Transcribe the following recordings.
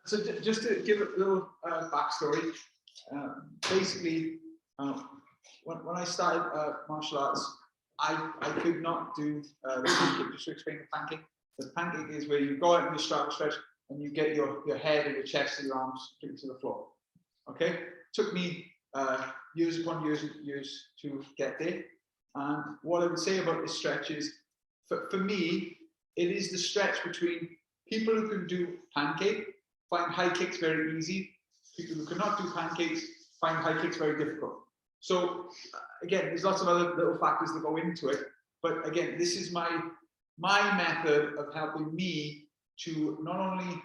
So just to give a little backstory, basically, when I started martial arts, I could not do the pancake. Just to explain the pancake. The pancake is where you go out and you stretch, and you get your head and your chest and your arms straight to the floor. Okay, took me years upon years to get there. And what I would say about this stretch is, for me, it is the stretch between people who can do pancake, find high kicks very easy. People who cannot do pancakes find high kicks very difficult. So again, there's lots of other little factors that go into it. But again, this is my method of helping me to not only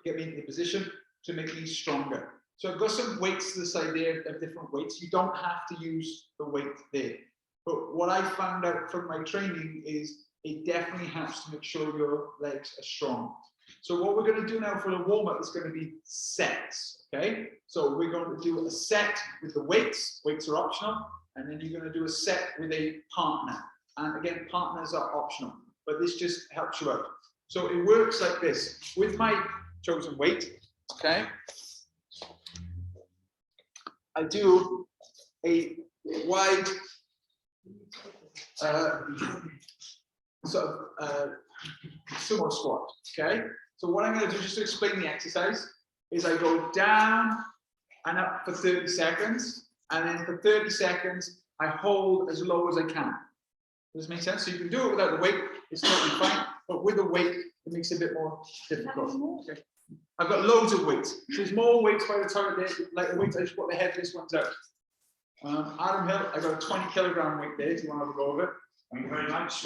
get me into the position, to make me stronger. So I've got some weights to the side there of different weights. You don't have to use the weight there. But what I found out from my training is it definitely helps to make sure your legs are strong. So what we're going to do now for the warm-up is going to be sets, okay? So we're going to do a set with the weights. Weights are optional. And then you're going to do a set with a partner. And again, partners are optional, but this just helps you out. So it works like this. With my chosen weight, okay, I do a wide sort of sumo squat, okay? So what I'm going to do, just to explain the exercise, is I go down and up for 30 seconds, and then for 30 seconds, I hold as low as I can. Does this make sense? So you can do it without the weight, it's totally fine, but with the weight, it makes it a bit more difficult. Okay. I've got loads of weights. So there's more weights by the time there, like the weights I just put the heaviest ones out. Adam Hill, I got a 20 kilogram weight there, if you want to have a go of it. Thank you very much.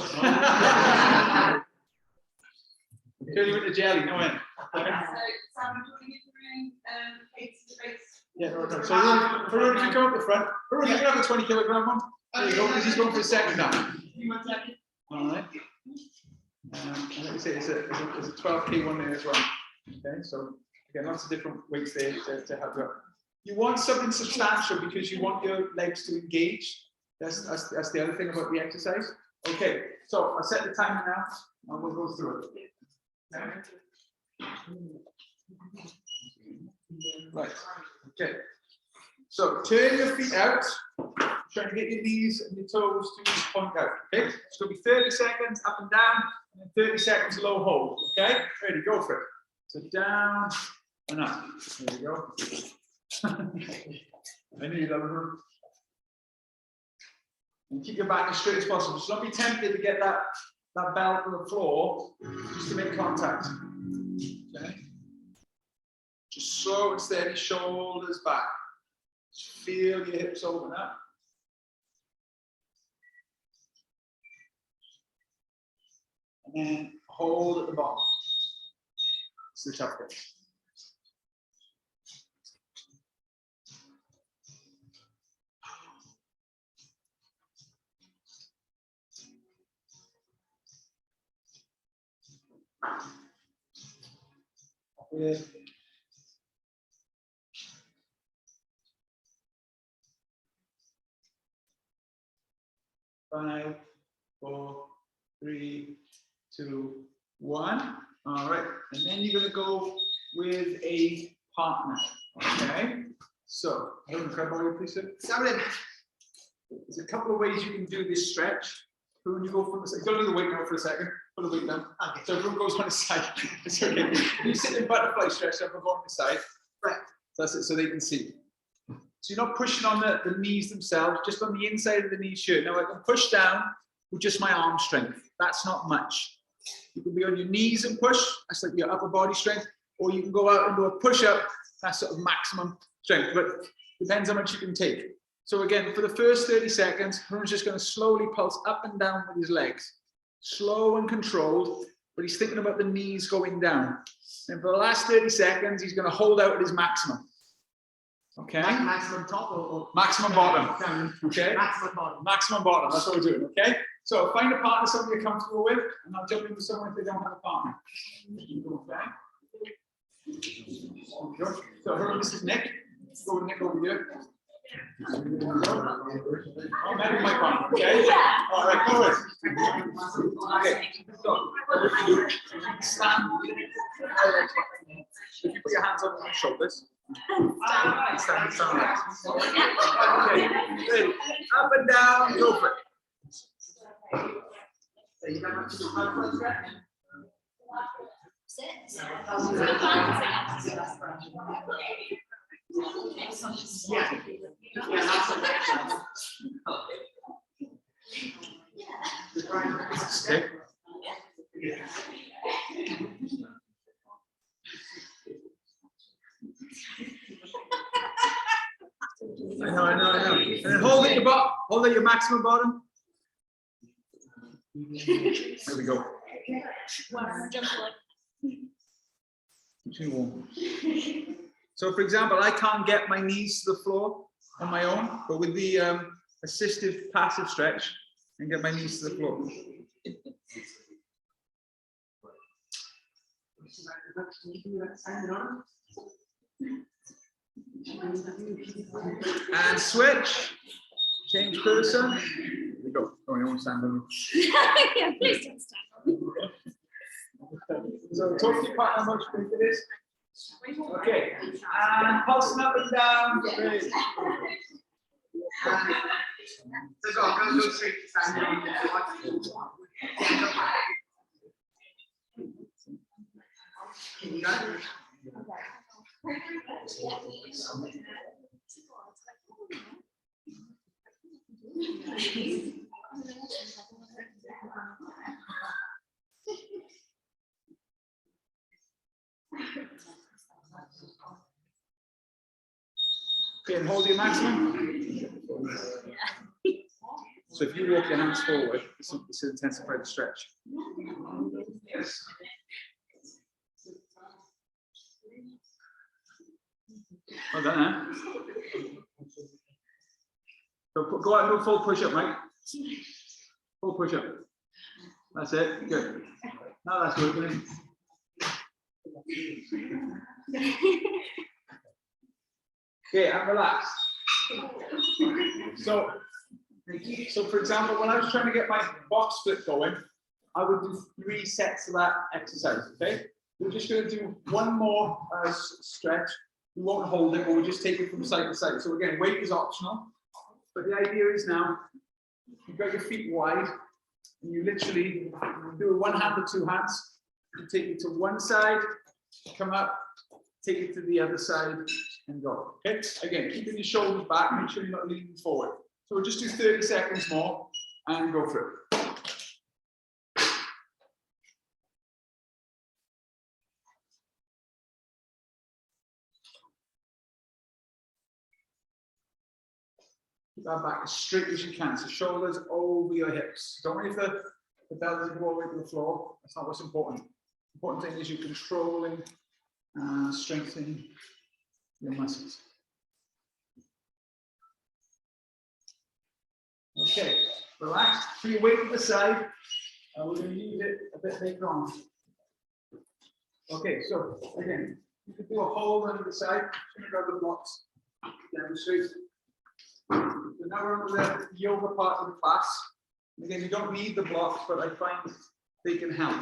Curly with the jelly, no end. So, Sam, do you want to face to face? Yeah, no. So Farun, if you come up the front, Farun, you can have a 20 kilogram one. There you go, because he's going for the second now. All right. And like I say, it's a 12K one there as well. Okay, so again, lots of different weights there to help you out. You want something substantial because you want your legs to engage. That's the other thing about the exercise. Okay, so I'll set the timer now, and we'll go through it. Right. Okay. So turn your feet out. Trying to get your knees and your toes to point out. Okay. It's going to be 30 seconds up and down, and then 30 seconds low hold. Okay. Ready? Go for it. So down and up. There you go. I knew you'd love it. And keep your back as straight as possible. So don't be tempted to get that belt on the floor just to make contact. Okay. Just slow and steady, shoulders back. Just feel your hips open up. And then hold at the bottom. It's the tough bit. Yeah. 5, 4, 3, 2, 1. All right, and then you're going to go with a partner. Okay, so grab all your please. There's a couple of ways you can do this stretch. When you go from the side, don't do the weight now for a second. Put the weight down. Okay. So everyone goes on the side. It's okay. You sit in butterfly stretch, everyone go on the side. Right. That's it, so they can see. So you're not pushing on the knees themselves, just on the inside of the knee shirt. Now I can push down with just my arm strength. That's not much. You can be on your knees and push. That's like your upper body strength. Or you can go out and do a push-up. That's sort of maximum strength. But depends how much you can take. So again, for the first 30 seconds, Harun's just going to slowly pulse up and down with his legs. Slow and controlled, but he's thinking about the knees going down. And for the last 30 seconds, he's going to hold out at his maximum. Okay? Maximum top or maximum bottom. Okay? Maximum bottom. Maximum bottom, that's what we're doing, okay? So find a partner, someone you're comfortable with, and I'll jump in with someone if they don't have a partner. Okay? So Harun, this is Nick. Let's go with Nick over here. I'm having my partner, okay? All right, go ahead. Okay, so stand. If you put your hands on your shoulders. Stand. Stand. Okay. Ready. Up and down. Go for it. So you have to do one stretch. Okay. I know. And then hold at your bottom. Hold at your maximum bottom. There we go. Too warm. So, for example, I can't get my knees to the floor on my own, but with the assistive passive stretch, I can get my knees to the floor. And switch. Change person. Here we go. Oh, you want to stand on me? Yeah, please don't stand. So talk to your partner how much weight it is. Okay. And pulsing up and down. Great. So go straight to stand on. You got it? Okay, and hold your maximum. So if you walk your hands forward, this will intensify the stretch. Well done, So go out and do a full push-up, Mike. Full push-up. That's it. Good. Now that's working. Okay, and relax. So for example, when I was trying to get my box split going, I would do 3 sets of that exercise. Okay, we're just going to do one more stretch. We won't hold it, but we'll just take it from side to side. So again, weight is optional, but the idea is now you've got your feet wide, and you literally do it one hand or 2 hands. You take it to one side, come up, take it to the other side, and go. Okay, again, keeping your shoulders back, make sure you're not leaning forward. So we'll just do 30 seconds more and go for it. Keep that back as straight as you can. So shoulders over your hips. Don't worry if the belt doesn't go all the way to the floor. That's not what's important. The important thing is you're controlling and strengthening your muscles. Okay, relax. Put your weight to the side. We're going to use it a bit later on. Okay, so again, you can do a hold under the side. I'm going to grab the blocks. Demonstrate. So now we're on the yoga part of the class. Again, you don't need the blocks, but I find they can help.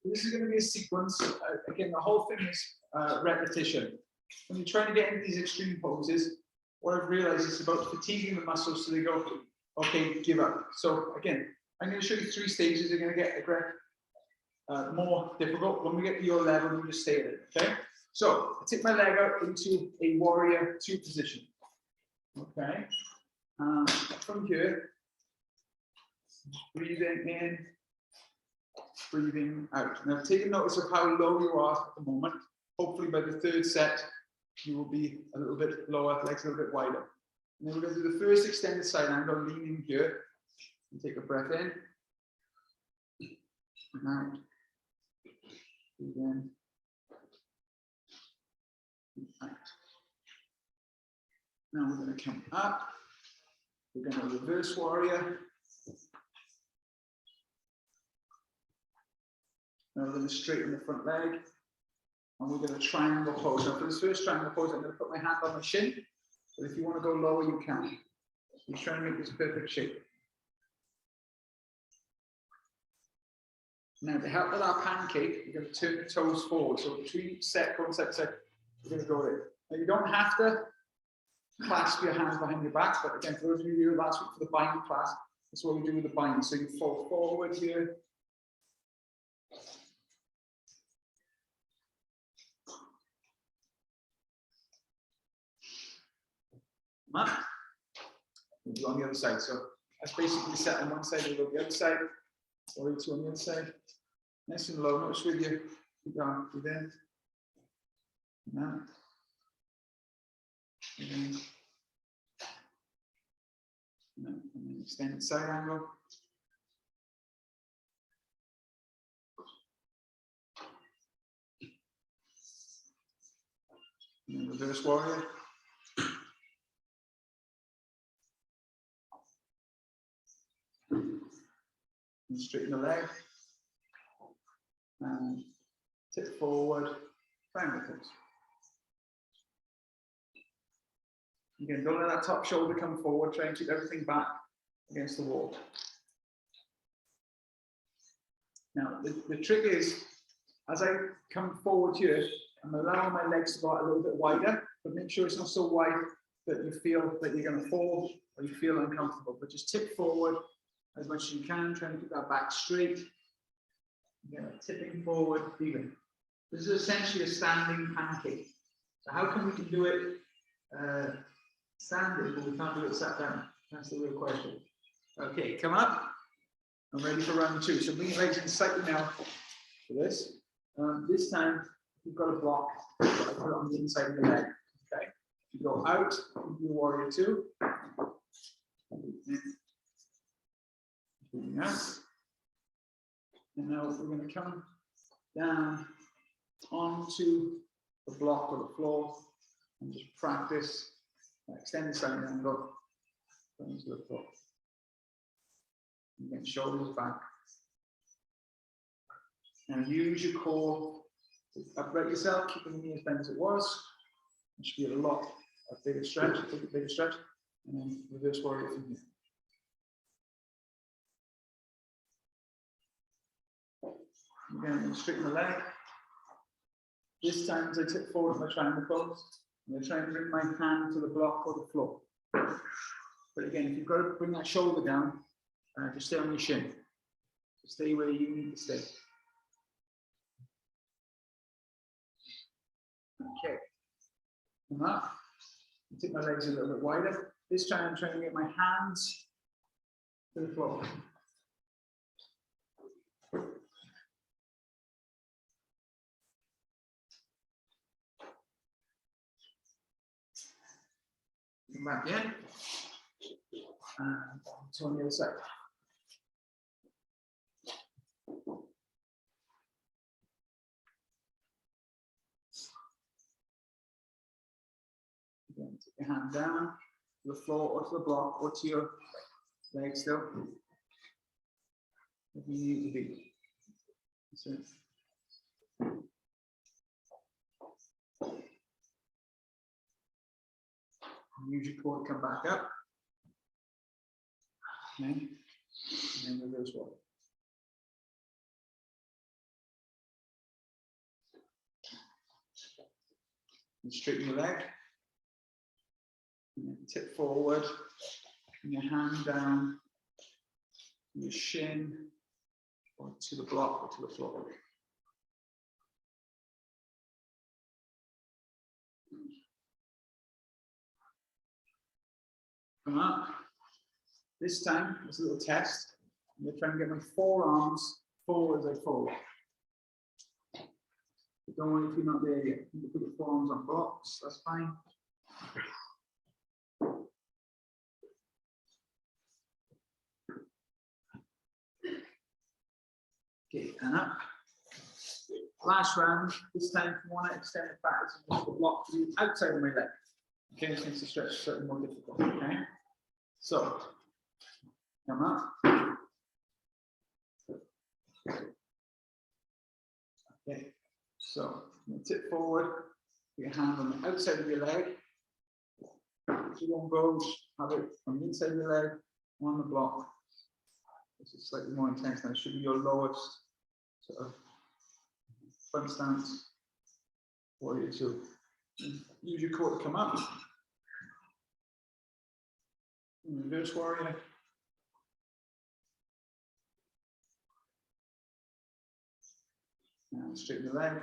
This is going to be a sequence. Again, the whole thing is repetition. When you're trying to get into these extreme poses, what I've realized is about fatiguing the muscles so they go, okay, give up. So again, I'm going to show you 3 stages. They're going to get more difficult. When we get to your level, you just stay at it, okay? So I take my leg out into a warrior 2 position. Okay, from here, breathing in, breathing out. Now take notice of how low you are at the moment. Hopefully by the 3rd set, you will be a little bit lower, legs a little bit wider. And then we're going to do the first extended side angle, leaning here. And take a breath in, and out, breathe in, and out. Now we're going to come up. We're going to reverse warrior. Now we're going to straighten the front leg. And we're going to triangle pose. Now for this first triangle pose, I'm going to put my hand on my shin. But if you want to go lower, you can. I'm trying to make this perfect shape. Now, to help with our pancake, you're going to turn the toes forward. So between each set, go on set, you're going to go there. Now, you don't have to clasp your hands behind your back, but again, for those of you who last week for the bind class, that's what we do with the bind. So you fall forward here. Come up. We'll do on the other side. So that's basically set on one side, we'll go the other side, or two on the other side. Nice and low, notice with you. Keep going, breathe in. And out. And then extend the side angle. And then reverse warrior. And straighten the leg. And tip forward, triangle pose. Again, don't let that top shoulder come forward, try and keep everything back against the wall. Now, the trick is, as I come forward here, I'm allowing my legs to go out a little bit wider, but make sure it's not so wide that you feel that you're going to fall or you feel uncomfortable. But just tip forward as much as you can, try and keep that back straight. Again, tipping forward, even. This is essentially a standing pancake. So how come we can do it standing, but we can't do it sat down? That's the real question. Okay, come up. I'm ready for round two. So bring your legs in slightly now for this. This time, you've got a block. I put it on the inside of the leg. Okay. You go out, you do warrior two. And now we're going to come down onto the block or the floor and just practice extended side angle into the floor. Again, shoulders back. And use your core to upright yourself, keeping the knee as bent as it was. It should be a lot of bigger stretch, take a bigger stretch, and then reverse warrior from here. Again, straighten the leg. This time, as I tip forward my triangle pose, I'm going to try and bring my hand to the block or the floor. But again, if you've got to bring that shoulder down, just stay on your shin. Just stay where you need to stay. Okay. Come up. Take my legs a little bit wider. This time, I'm trying to get my hands to the floor. Come back in. And to on the other side. Again, take your hand down to the floor or to the block or to your leg still. If you need to be. That's it. Use your core to come back up. Okay. And then reverse warrior. And straighten your leg. And then tip forward. And your hand down to your shin or to the block or to the floor. Come up. This time, it's a little test. I'm going to try and get my forearms forward as I fall. But don't worry if you're not there yet. You can put your forearms on blocks, that's fine. Okay, and up. Last round, this time if you want to extend it back, it's just a block to the outside of my leg. Okay, this makes the stretch slightly more difficult. Okay, so come up. Okay, so tip forward, put your hand on the outside of your leg. If you won't go, have it on the inside of your leg, on the block. This is slightly more intense now. It should be your lowest sort of front stance, warrior two. Use your core to come up. Reverse warrior. Now straighten the leg.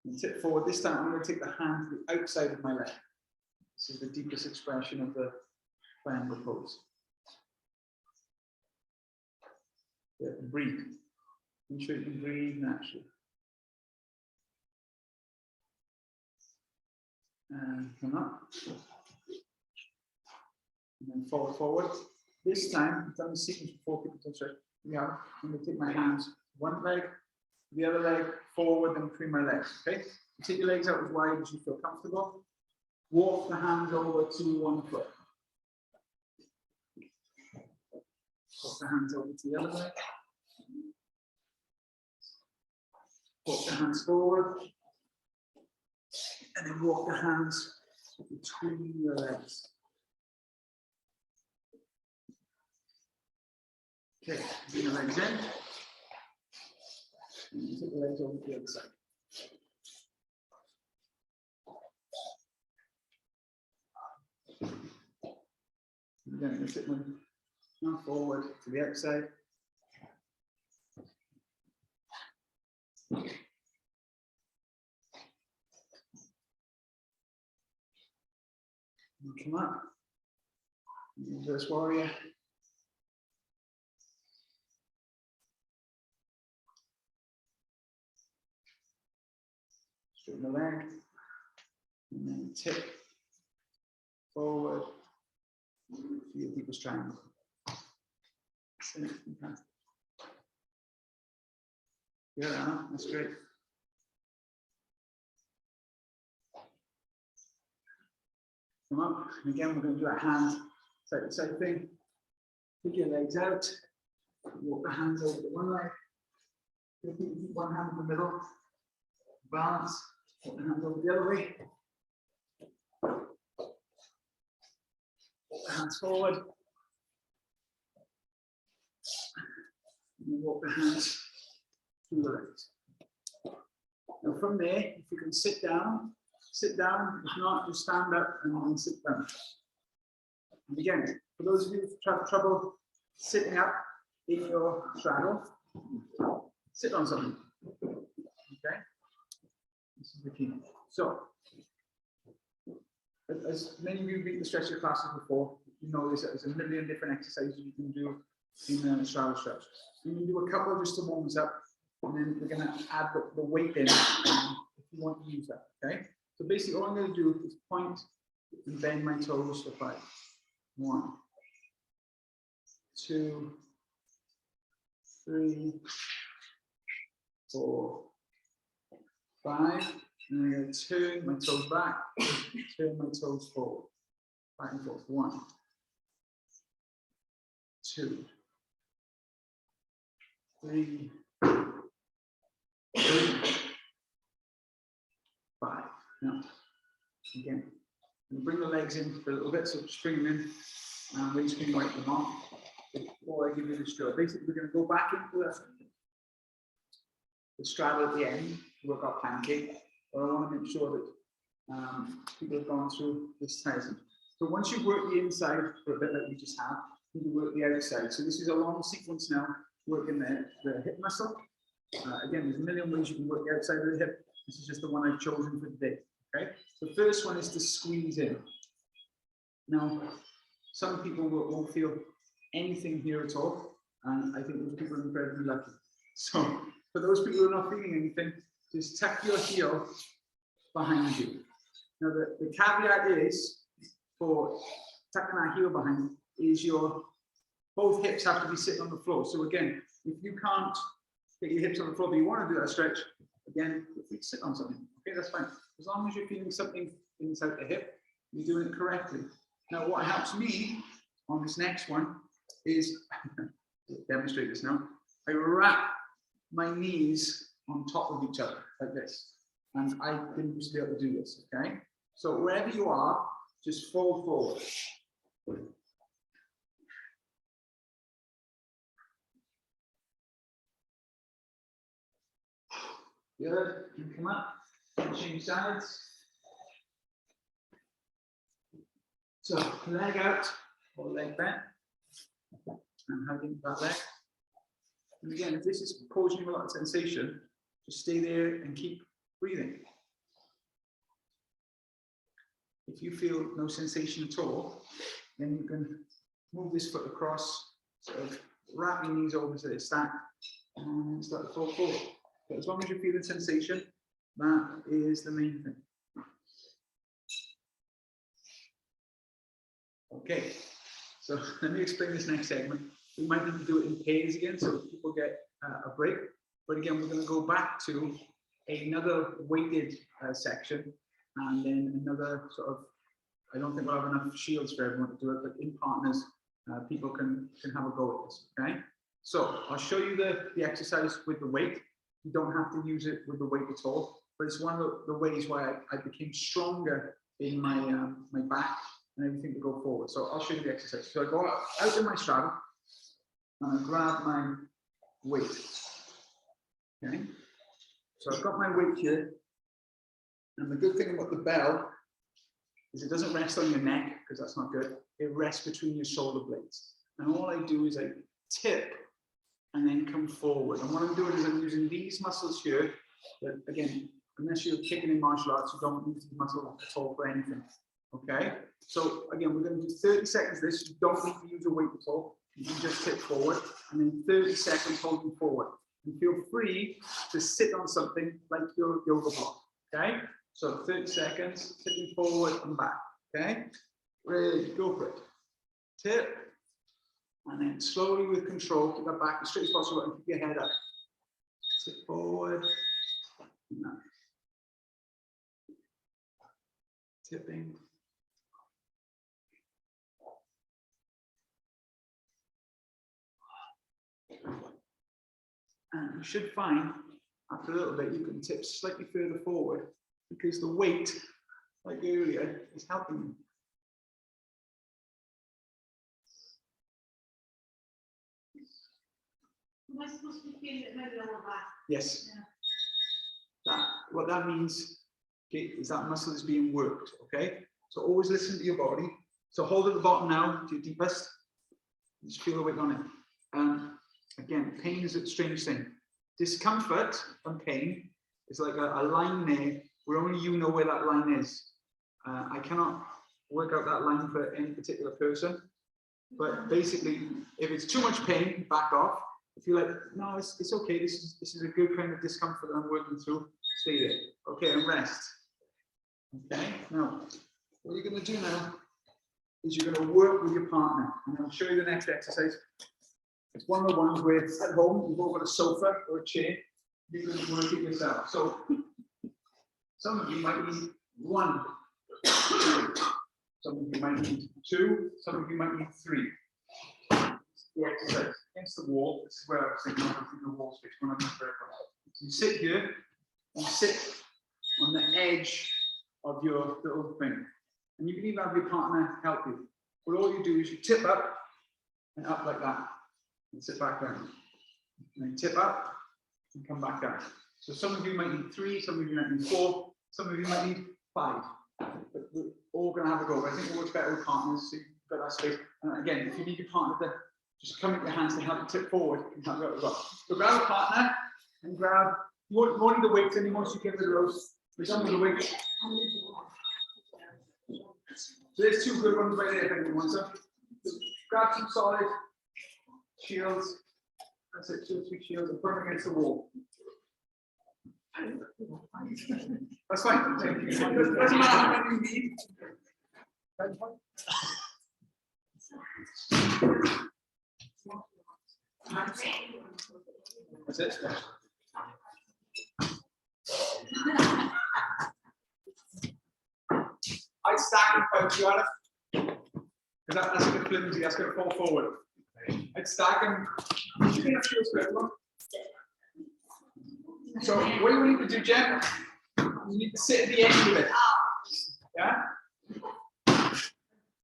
And tip forward. This time I'm going to take the hand to the outside of my leg. This is the deepest expression of the triangle pose. Yeah, breathe. Make sure you can breathe naturally. And come up. And then forward. This time, I've done the sequence before people touch it. Yeah, I'm going to take my hands, one leg, the other leg, forward and between my legs. Okay? Take your legs out as wide as you feel comfortable. Walk the hands over to one foot. Walk the hands over to the other leg. Walk the hands forward. And then walk the hands between your legs. Okay, bring the legs in. And take the legs over to the other side. And then I'm going to sit now forward to the outside. And come up. Reverse warrior. Straighten the leg. And then tip forward to your deepest triangle. Yeah, Anna, that's great. Come up, and again, we're going to do that hand side to side thing. Take your legs out, walk the hands over to one leg, keep one hand in the middle, balance, walk the hands over the other way, walk the hands forward, and then walk the hands through the legs. Now from there, if you can sit down, if not, just stand up and then sit down. And again, for those of you who have trouble sitting up in your straddle, sit on something. Okay? This is the key. So, as many of you have been to stretcher classes before, you know there's a million different exercises you can do in straddle stretch. You can do a couple just to warm us up, and then we're going to add the weight in if you want to use that. Okay? So basically, all I'm going to do is point and bend my toes for 5. 1, 2, 3, 4, 5. And I'm going to turn my toes back, turn my toes forward, back and forth. 1, 2, 3, 5. Now, again, and bring the legs in for a little bit, so just bring them in, and we're just going to wipe them off before I give you this drill. Basically, we're going to go back into the straddle at the end to work out pancake, but I want to make sure that people have gone through this testing. So once you've worked the inside for a bit like we just had, you can work the outside. So this is a long sequence now, working the hip muscle. Again, there's a million ways you can work the outside of the hip. This is just the one I've chosen for today. Okay, the first one is to squeeze in. Now, some people won't feel anything here at all, and I think those people are incredibly lucky. So, for those people who are not feeling anything, just tuck your heel behind you. Now, the caveat is for tucking that heel behind is both hips have to be sitting on the floor. So again, if you can't get your hips on the floor, but you want to do that stretch, again, if you sit on something, okay, that's fine. As long as you're feeling something inside the hip, you're doing it correctly. Now, what helps me on this next one is, demonstrate this now, I wrap my knees on top of each other like this. And I didn't used to be able to do this, okay? So wherever you are, just fold forward. Good. You come up. Change sides. So leg out or leg bent. And hugging that leg. And again, if this is causing you a lot of sensation, just stay there and keep breathing. If you feel no sensation at all, then you can move this foot across, sort of wrap your knees over so they stack, and start to fall forward. But as long as you're feeling sensation, that is the main thing. Okay, so let me explain this next segment. We might need to do it in pairs again, so people get a break. But again, we're going to go back to another weighted section, and then another sort of, I don't think we'll have enough shields for everyone to do it, but in partners, people can have a go at this, okay? So I'll show you the exercise with the weight. You don't have to use it with the weight at all, but it's one of the ways why I became stronger in my, my back and everything to go forward. So I'll show you the exercise. So I go out in my straddle, and I grab my weight, okay? So I've got my weight here, and the good thing about the bell is it doesn't rest on your neck, because that's not good. It rests between your shoulder blades. And all I do is I tip and then come forward. And what I'm doing is I'm using these muscles here, that again, unless you're kicking in martial arts, you don't use the muscle at all for anything, okay? So again, we're going to do 30 seconds this. You don't need to use a weight at all. You can just tip forward, and then 30 seconds holding forward. And feel free to sit on something like your yoga block, okay? So 30 seconds, tipping forward and back, okay? Ready, go for it. Tip, and then slowly with control, keep that back as straight as possible and keep your head up. Tip forward, and up. Tipping. And you should find, after a little bit, you can tip slightly further forward because the weight, like earlier, is helping you. Am I supposed to be feeling it maybe on my back? Yes. Yeah. What that means, okay, is that muscle is being worked, okay? So always listen to your body. So hold at the bottom now to your deepest. Just feel the weight on it. Again, pain is a strange thing. Discomfort and pain is like a line there where only you know where that line is. I cannot work out that line for any particular person, but basically, if it's too much pain, back off. If you're like, no, it's okay, this is a good kind of discomfort that I'm working through, stay there. Okay, and rest. Okay, now, what you're going to do now is you're going to work with your partner, and I'll show you the next exercise. It's one of the ones where at home, you've all got a sofa or a chair, you can work it yourself. So some of you might need one, some of you might need two, some of you might need three. The exercise against the wall. This is where I was thinking the wall space when I'm not very well. So you sit here, you sit on the edge of your little thing. And you can even have your partner help you. But all you do is you tip up and up like that. And sit back down. And then tip up and come back down. So some of you might need three, some of you might need four, some of you might need five. But we're all going to have a go. But I think it works better with partners, so you've got that space. And again, if you need your partner to just come with your hands to help you tip forward, you can help you out as well. So grab a partner and grab, you won't need the weights anymore, so you get rid of those. There's some of the weights. So there's two good ones right there if anyone wants them. So grab some solid shields. That's it, 2 or 3 shields and put them against the wall. That's fine. Doesn't matter how many you need. That's it. I stack them both, you honest? Because that's a bit flimsy, that's going to fall forward. I'd stack them. You think that feels good, look? So what you need to do, Jen, you need to sit at the end of it. Yeah?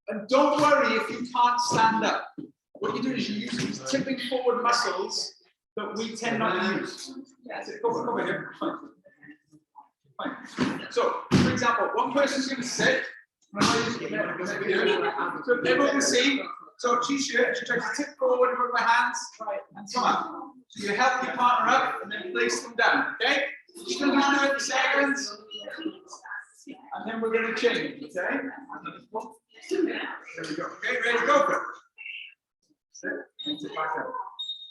And don't worry if you can't stand up. What you do is you use these tipping forward muscles that we tend not to use. That's it. Come here. Fine. So, for example, one person's going to sit. So everyone can see. So she's here. She tries to tip forward with my hands and come up. So you help your partner up and then place them down. Okay? She's going to do 30 seconds. And then we're going to change. Okay? There we go. Okay, ready to go for it. Sit. Sit back up.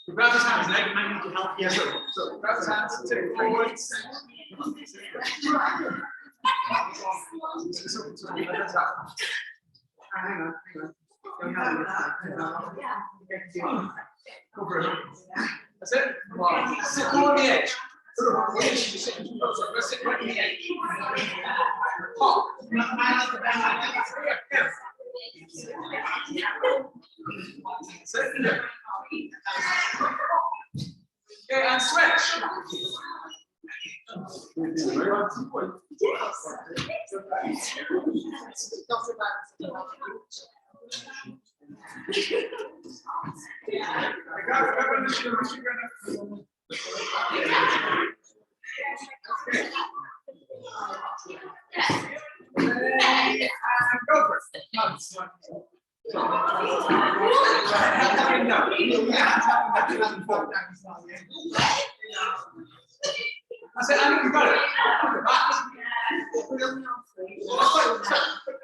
So grab his hands, Nick. I need to help you. So grab his hands, tip forward. Hang on. Go for it. That's it. Sit more on the edge. Sit right on the edge. Pop. Sit. Okay, and switch. I said, I think you got it.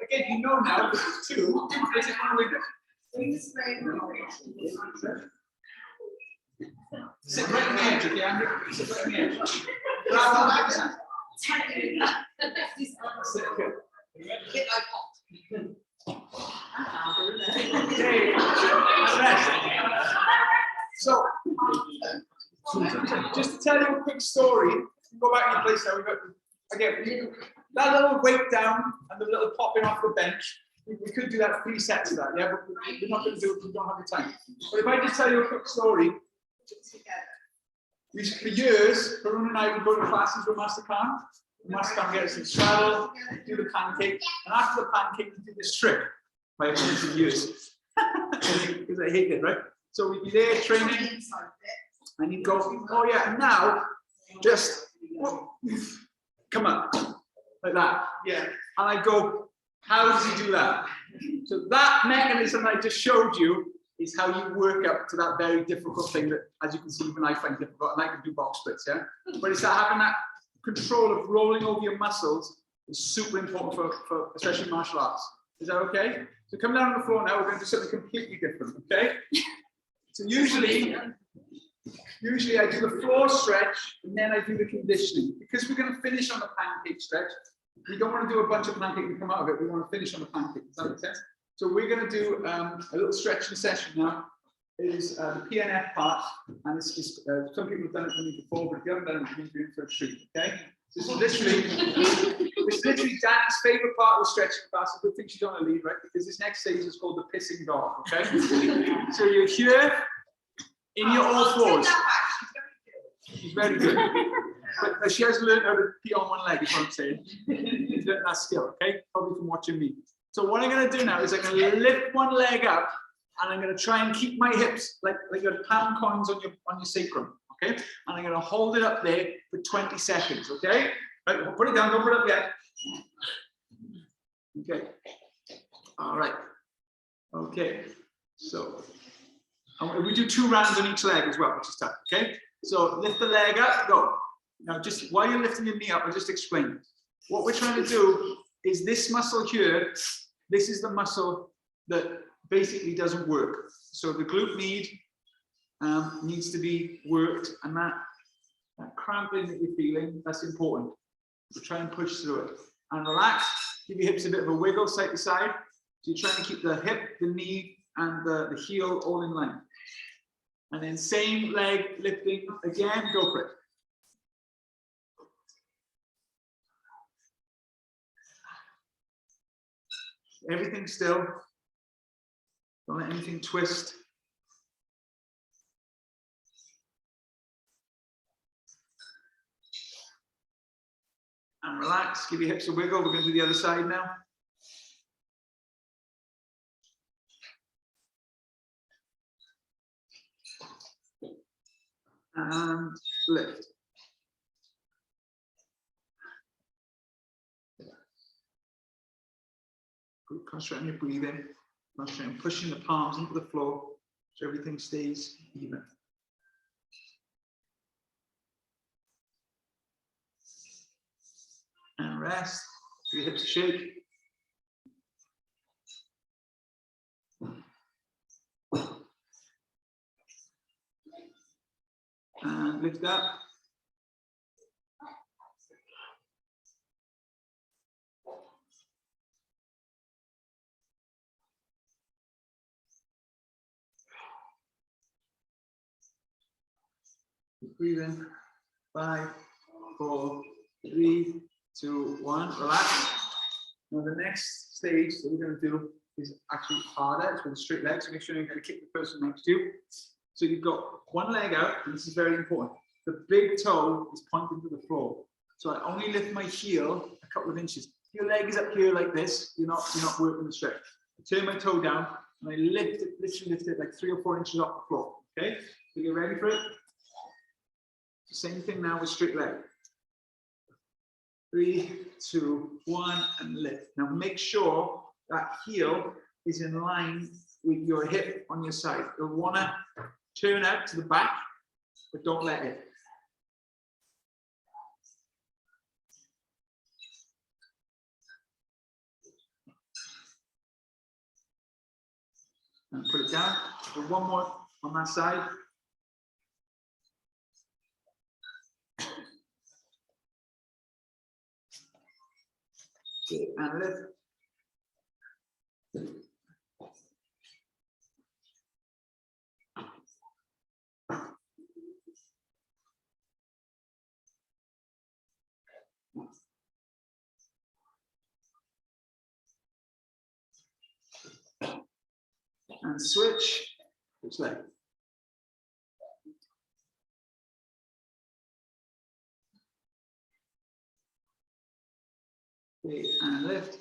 Again, you know now, this is two. This is one with sit right on the edge, okay, Andrew? Sit right on the edge. Grab on the side. Sit good. Okay, and rest. So, just to tell you a quick story, go back to your place now. We've got, again, that little weight down and the little popping off the bench, we could do that 3 sets of that, yeah, but we're not going to do it if we don't have the time. But if I just tell you a quick story, for years, Karun and I would go to classes with Master Khan. Master Khan gets us in straddle, do the pancake, and after the pancake, we do this trick by years. Because I hate it, right? So we'd be there training, and you'd go, oh yeah, and now just come up like that. Yeah. And I go, how does he do that? So that mechanism I just showed you is how you work up to that very difficult thing that, as you can see, even I find difficult, and I can do box splits, yeah? But it's that having that control of rolling over your muscles is super important for especially martial arts. Is that okay? So come down on the floor now, we're going to do something completely different, okay? So usually I do the floor stretch and then I do the conditioning. Because we're going to finish on the pancake stretch, we don't want to do a bunch of pancake and come out of it, we want to finish on the pancake. Does that make sense? So we're going to do a little stretching session now. It is the PNF part, and it's some people have done it for me before, but if you haven't done it, you're doing it for a treat, okay? This is literally Dan's favorite part of the stretching class. It's a good thing she's on a lead, right? Because this next stage is called the pissing dog, okay? So you're here in your all fours. She's very good. But she has learned how to pee on one leg, is what I'm saying. She's learned that skill, okay? Probably from watching me. So what I'm going to do now is I'm going to lift one leg up, and I'm going to try and keep my hips like your pound coins on your sacrum, okay? And I'm going to hold it up there for 20 seconds, okay? Right, put it down, don't put it up yet. Okay. All right. Okay. So we do 2 rounds on each leg as well, which is tough, okay? So lift the leg up, go. Now, just while you're lifting your knee up, I'll just explain. What we're trying to do is this muscle here, this is the muscle that basically doesn't work. So the glute med needs to be worked, and that cramping that you're feeling, that's important. So try and push through it. And relax, give your hips a bit of a wiggle side to side. So you're trying to keep the hip, the knee, and the heel all in line. And then same leg lifting again, go for it. Everything still. Don't let anything twist. And relax, give your hips a wiggle. We're going to do the other side now. And lift. Concentrate on your breathing. Concentrate on pushing the palms into the floor so everything stays even. And rest. Your hips shake. And lift up. Breathe in. 5, 4, 3, 2, 1. Relax. Now the next stage that we're going to do is actually harder. It's with a straight leg. So make sure you're going to kick the person next to you. So you've got one leg out, and this is very important. The big toe is pointing to the floor. So I only lift my heel a couple of inches. Your leg is up here like this. You're not working the stretch. I turn my toe down and I lift it, literally lift it like 3 or 4 inches off the floor. Okay? So you're ready for it? Same thing now with straight leg. 3, 2, 1, and lift. Now make sure that heel is in line with your hip on your side. You'll want to turn out to the back, but don't let it. And put it down. So one more on that side. And lift. And switch. Which leg? Okay, and lift.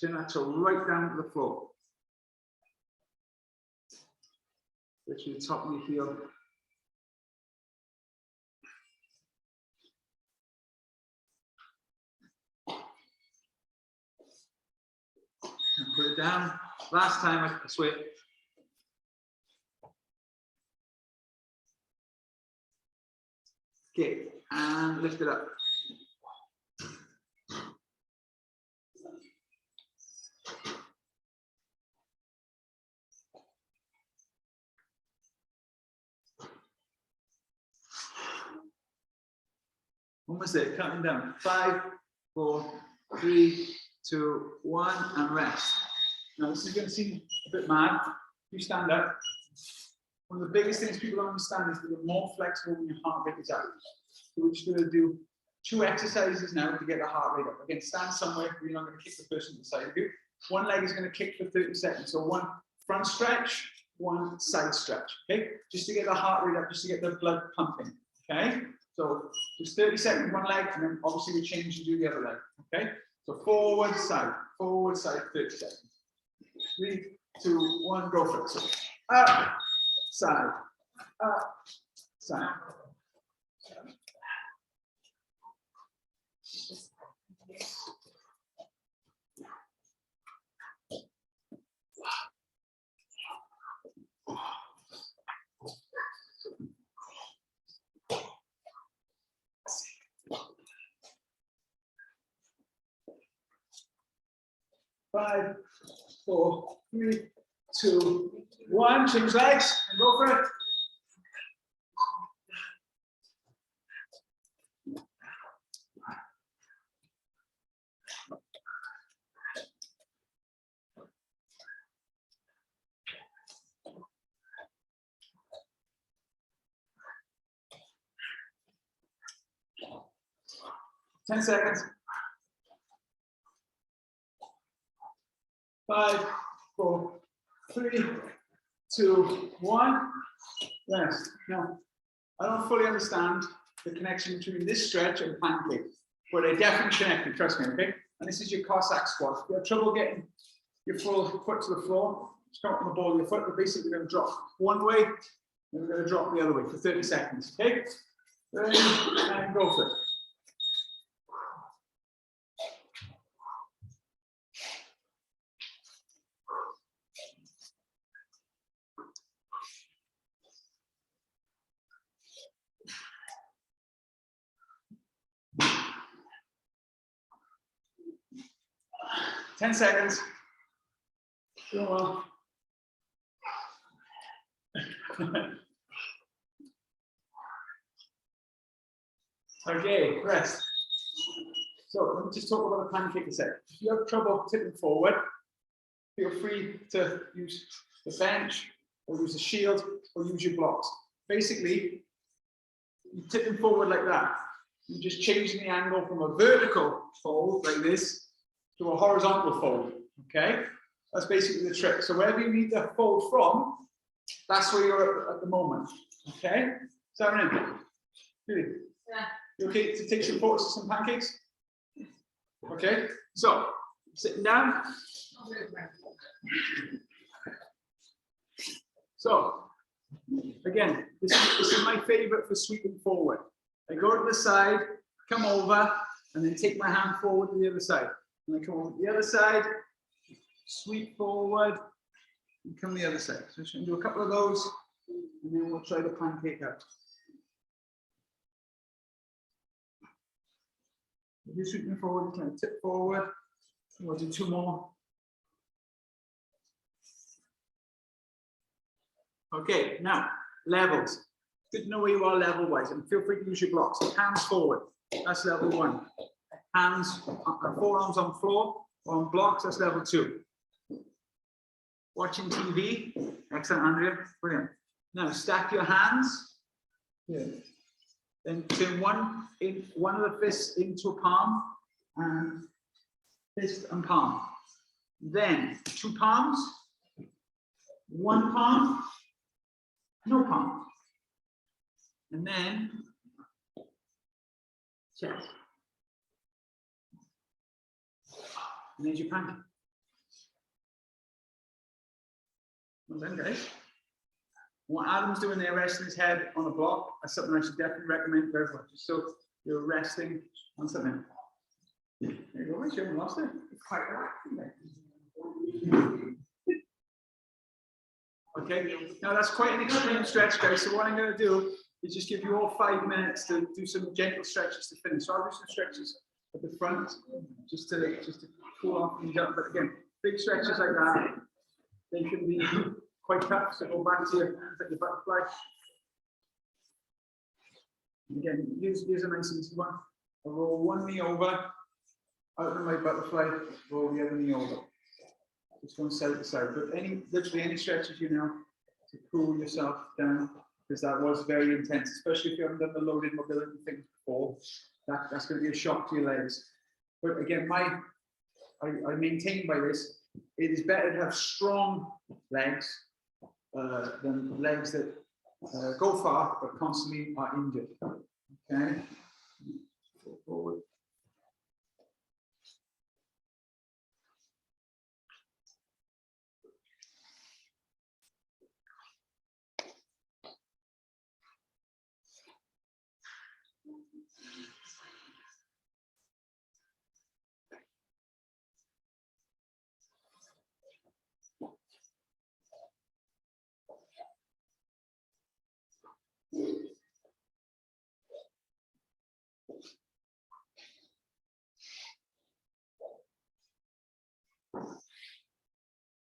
Turn that toe right down to the floor. Literally the top of your heel. And put it down. Last time I switch. Okay, and lift it up. Almost there, counting down. 5, 4, 3, 2, 1, and rest. Now this is going to seem a bit mad. You stand up. One of the biggest things people don't understand is that you're more flexible when your heart rate is out. So we're just going to do 2 exercises now to get the heart rate up. Again, stand somewhere where you're not going to kick the person to the side of you. One leg is going to kick for 30 seconds. So one front stretch, one side stretch. Okay, just to get the heart rate up, just to get the blood pumping. Okay, so just 30 seconds one leg, and then obviously we change and do the other leg. Okay, so forward, side, 30 seconds. 3, 2, 1, go for it. So up, side, up, side. 5, 4, 3, 2, 1. Change legs and go for it. Ten seconds. 5, 4, 3, 2, 1. Rest. Now, I don't fully understand the connection between this stretch and pancake, but they're definitely connected, trust me, okay? And this is your Cossack squat. If you have trouble getting your full foot to the floor, just come up on the ball of your foot. We're basically going to drop one way, and we're going to drop the other way for 30 seconds, okay? Ready, and go for it. 10 seconds. Doing well. Okay, rest. So let me just talk about the pancake a sec. If you have trouble tipping forward, feel free to use the bench or use the shield or use your blocks. Basically, you tip them forward like that. You're just changing the angle from a vertical fold like this to a horizontal fold. Okay, that's basically the trick. So wherever you need to fold from, that's where you're at the moment. Okay, so really, Yeah. you okay to take some photos of some pancakes? Okay, so sitting down. So again, this is my favorite for sweeping forward. I go to the side, come over, and then take my hand forward to the other side. And I come over to the other side, sweep forward, and come the other side. So I'm just going to do a couple of those, and then we'll try the pancake out. If you're sweeping forward, you can tip forward. We'll do 2 more. Okay, now levels. Good to know where you are level wise, and feel free to use your blocks. Hands forward, that's level 1. Hands, forearms on floor or on blocks, that's level 2. Watching TV, excellent, Andrea, brilliant. Now stack your hands. Yeah. Then turn one of the fists into a palm, and fist and palm. Then 2 palms, 1 palm, no palm. And then chest. And there's your pancake. Well done, guys. What Adam's doing there, resting his head on a block, that's something I should definitely recommend for everyone. Just so you're resting on something. There you go, Rich, you haven't lost it. It's quite relaxing there. Okay, now that's quite an extreme stretch, guys. So what I'm going to do is just give you all 5 minutes to do some gentle stretches to finish. So I'll do some stretches at the front, just to cool off and jump. But again, big stretches like that, they can be quite tough. So go back to your butterfly. And again, here's a nice easy one. I'll roll one knee over, out of my butterfly, roll the other knee over. Just going side to side. But literally any stretches you know to cool yourself down, because that was very intense, especially if you haven't done the loaded mobility things before. That's going to be a shock to your legs. But again, I maintain by this, it is better to have strong legs than legs that go far but constantly are injured. Okay. Go forward.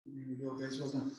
There you go, guys. Well done.